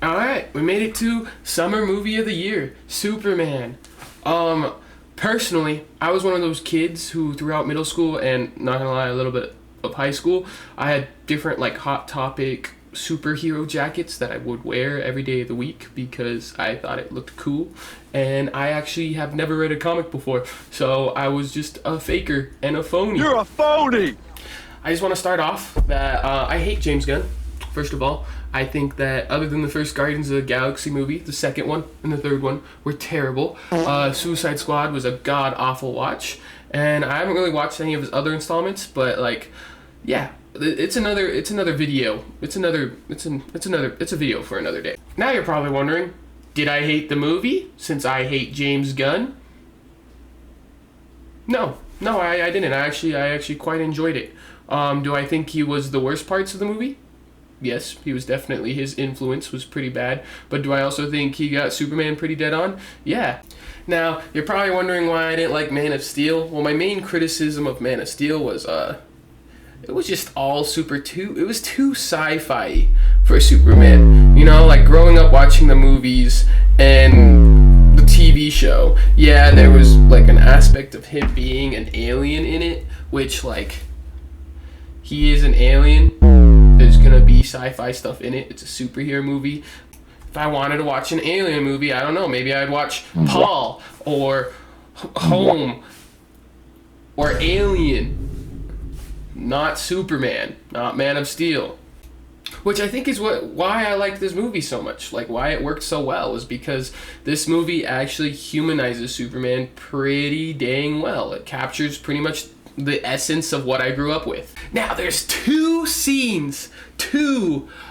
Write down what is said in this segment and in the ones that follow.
All right, we made it to summer movie of the year, Superman. Personally, I was one of those kids who throughout middle school and not gonna lie, a little bit of high school, I had different like hot topic superhero jackets that I would wear every day of the week because I thought it looked cool. And I actually have never read a comic before, so I was just a faker and a phony. You're a phony! I just want to start off that I hate James Gunn. First of all, I think that other than the first Guardians of the Galaxy movie, the second one and the third one were terrible. Suicide Squad was a god-awful watch, and I haven't really watched any of his other installments, but like, yeah, it's another video. It's a video for another day. Now you're probably wondering, did I hate the movie since I hate James Gunn? No, I didn't. I actually quite enjoyed it. Do I think he was the worst parts of the movie? Yes, he was definitely, his influence was pretty bad, but do I also think he got Superman pretty dead on? Yeah. Now, you're probably wondering why I didn't like Man of Steel. Well, my main criticism of Man of Steel was, it was just all it was too sci-fi for Superman. You know, like growing up watching the movies and the TV show, yeah, there was like an aspect of him being an alien in it, which like, he is an alien. There's gonna be sci-fi stuff in it. It's a superhero movie. If I wanted to watch an alien movie, I don't know, maybe I'd watch Paul or Home or Alien, not Superman, not Man of Steel. Which I think is why I like this movie so much. Like why it worked so well was because this movie actually humanizes Superman pretty dang well. It captures pretty much the essence of what I grew up with. Now there's two scenes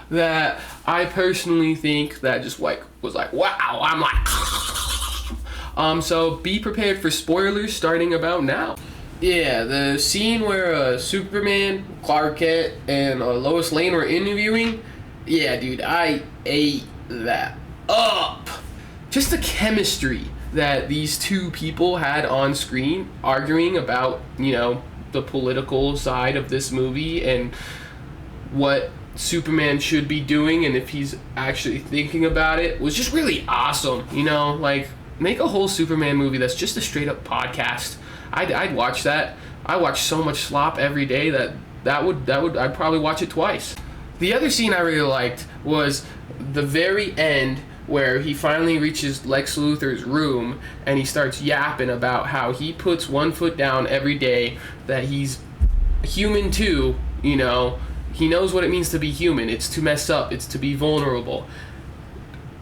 that I personally think that just like was like, wow, I'm like so be prepared for spoilers starting about now. Yeah, the scene where Superman, Clark Kent, and Lois Lane were interviewing, yeah dude, I ate that up. Just the chemistry that these two people had on screen arguing about, you know, the political side of this movie and what Superman should be doing and if he's actually thinking about it was just really awesome. You know, like make a whole Superman movie that's just a straight up podcast. I'd watch that. I watch so much slop every day I'd probably watch it twice. The other scene I really liked was the very end where he finally reaches Lex Luthor's room and he starts yapping about how he puts one foot down every day, that he's human too, you know, he knows what it means to be human, it's to mess up, it's to be vulnerable.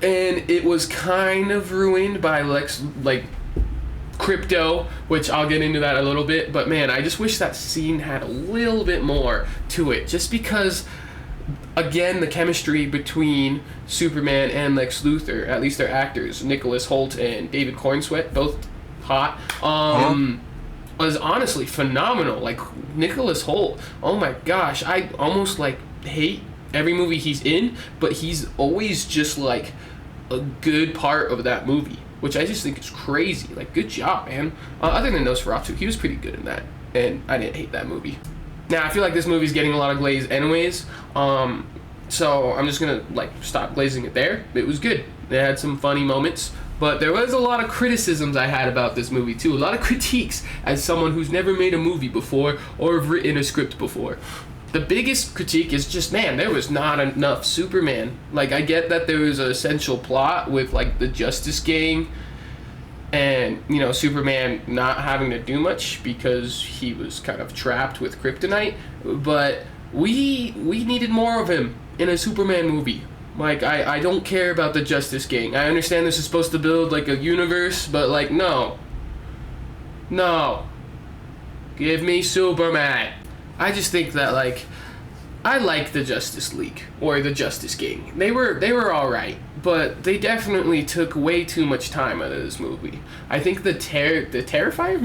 And it was kind of ruined by Crypto, which I'll get into that a little bit, but man, I just wish that scene had a little bit more to it, just because again, the chemistry between Superman and Lex Luthor, at least their actors, Nicholas Hoult and David Cornsweet, both hot, was honestly phenomenal. Like, Nicholas Hoult, oh my gosh, I almost, like, hate every movie he's in, but he's always just, like, a good part of that movie, which I just think is crazy. Like, good job, man. Other than Nosferatu, he was pretty good in that, and I didn't hate that movie. Now, I feel like this movie's getting a lot of glaze anyways, so I'm just gonna, like, stop glazing it there. It was good. It had some funny moments, but there was a lot of criticisms I had about this movie, too. A lot of critiques as someone who's never made a movie before or have written a script before. The biggest critique is just, man, there was not enough Superman. Like, I get that there was an essential plot with, like, the Justice Gang and, you know, Superman not having to do much because he was kind of trapped with kryptonite, but we needed more of him in a Superman movie. Like, I don't care about the Justice Gang. I understand this is supposed to build, like, a universe, but, like, no. Give me Superman. I just think that, like, I like the Justice League or the Justice Gang. They were all right, but they definitely took way too much time out of this movie. I think the Terrifier, Terrifier,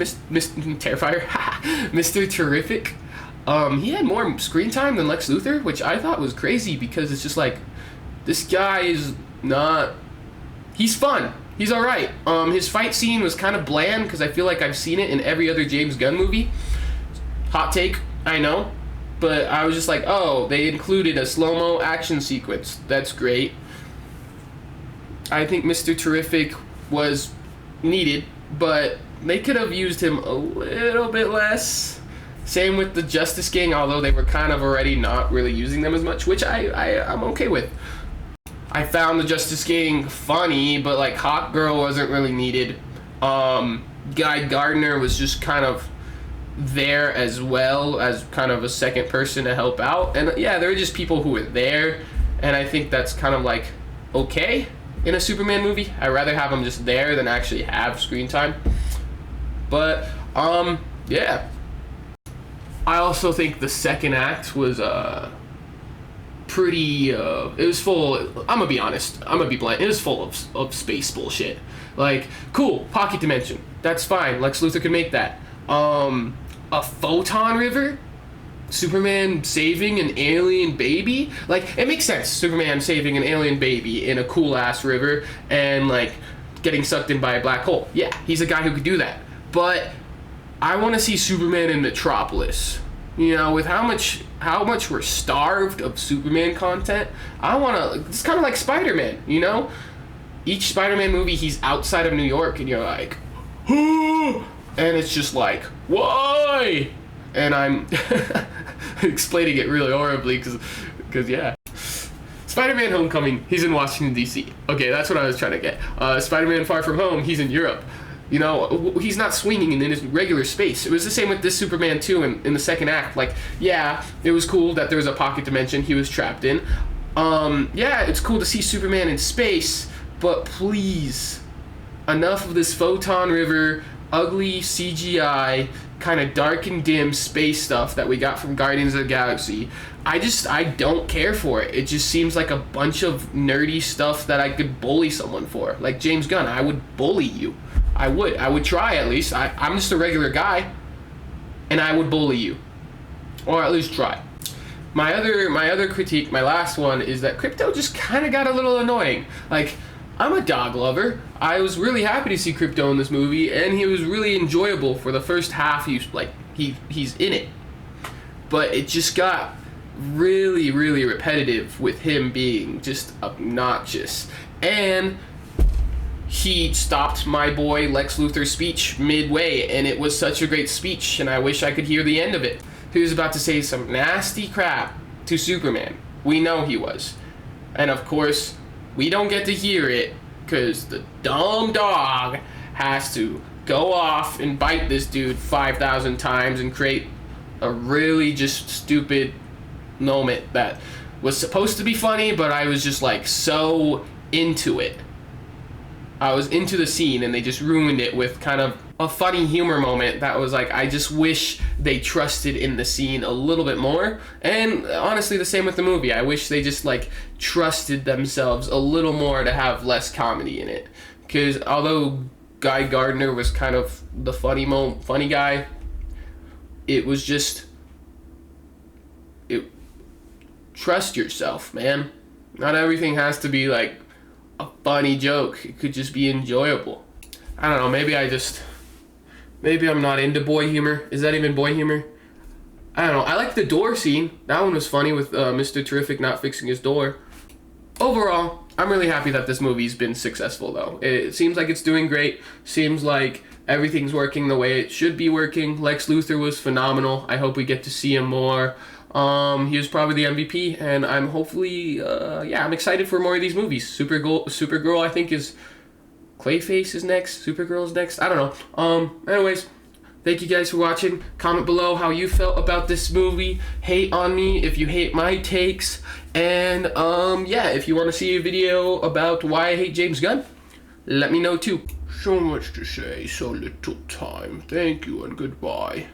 Mr. Terrific, he had more screen time than Lex Luthor, which I thought was crazy because it's just like, this guy is not. He's fun. He's all right. His fight scene was kind of bland because I feel like I've seen it in every other James Gunn movie. Hot take, I know. But I was just like, oh, they included a slow-mo action sequence. That's great. I think Mr. Terrific was needed, but they could have used him a little bit less. Same with the Justice Gang, although they were kind of already not really using them as much, which I'm okay with. I found the Justice Gang funny, but like Hawk Girl wasn't really needed. Guy Gardner was just kind of there as well as kind of a second person to help out. And yeah, there were just people who were there, and I think that's kind of like okay in a Superman movie. I'd rather have them just there than actually have screen time. But yeah. I also think the second act was pretty it was full. I'm gonna be honest, I'm gonna be blunt, it was full of space bullshit. Like, cool, pocket dimension, that's fine, Lex Luthor can make that. A photon river, Superman saving an alien baby, like, it makes sense, Superman saving an alien baby in a cool ass river and like getting sucked in by a black hole. Yeah, he's a guy who could do that. But I want to see Superman in Metropolis. You know, with how much we're starved of Superman content, I want to. It's kind of like Spider-Man. You know, each Spider-Man movie, he's outside of New York, and you're like, and it's just like, why? And I'm explaining it really horribly because yeah. Spider-Man Homecoming, he's in Washington D.C. Okay, that's what I was trying to get. Spider-Man Far From Home, he's in Europe. You know, he's not swinging in his regular space. It was the same with this Superman 2 in the second act. Like, yeah, it was cool that there was a pocket dimension he was trapped in. Yeah, it's cool to see Superman in space, but please, enough of this photon river, ugly CGI, kind of dark and dim space stuff that we got from Guardians of the Galaxy. I don't care for it. It just seems like a bunch of nerdy stuff that I could bully someone for. Like James Gunn, I would bully you. I would try at least. I'm just a regular guy, and I would bully you, or at least try. My other critique, my last one, is that Krypto just kind of got a little annoying. Like, I'm a dog lover. I was really happy to see Krypto in this movie, and he was really enjoyable for the first half. He's in it, but it just got really, really repetitive with him being just obnoxious. And he stopped my boy Lex Luthor's speech midway, and it was such a great speech, and I wish I could hear the end of it. He was about to say some nasty crap to Superman. We know he was. And of course, we don't get to hear it because the dumb dog has to go off and bite this dude 5,000 times and create a really just stupid moment that was supposed to be funny, but I was just like so into it. I was into the scene, and they just ruined it with kind of a funny humor moment that was like, I just wish they trusted in the scene a little bit more. And honestly, the same with the movie. I wish they just like trusted themselves a little more to have less comedy in it. Because although Guy Gardner was kind of the funny guy, it was just, trust yourself, man. Not everything has to be like a funny joke. It could just be enjoyable. I don't know, maybe I'm not into boy humor. Is that even boy humor? I don't know. I like the door scene. That one was funny with Mr. Terrific not fixing his door. Overall, I'm really happy that this movie's been successful, though. It seems like it's doing great. Seems like everything's working the way it should be working. Lex Luthor was phenomenal. I hope we get to see him more. He was probably the MVP, and I'm hopefully, I'm excited for more of these movies. Supergirl, I think is Clayface is next. Supergirl's next. I don't know. Anyways, thank you guys for watching. Comment below how you felt about this movie. Hate on me if you hate my takes. And, if you want to see a video about why I hate James Gunn, let me know too. So much to say, so little time. Thank you and goodbye.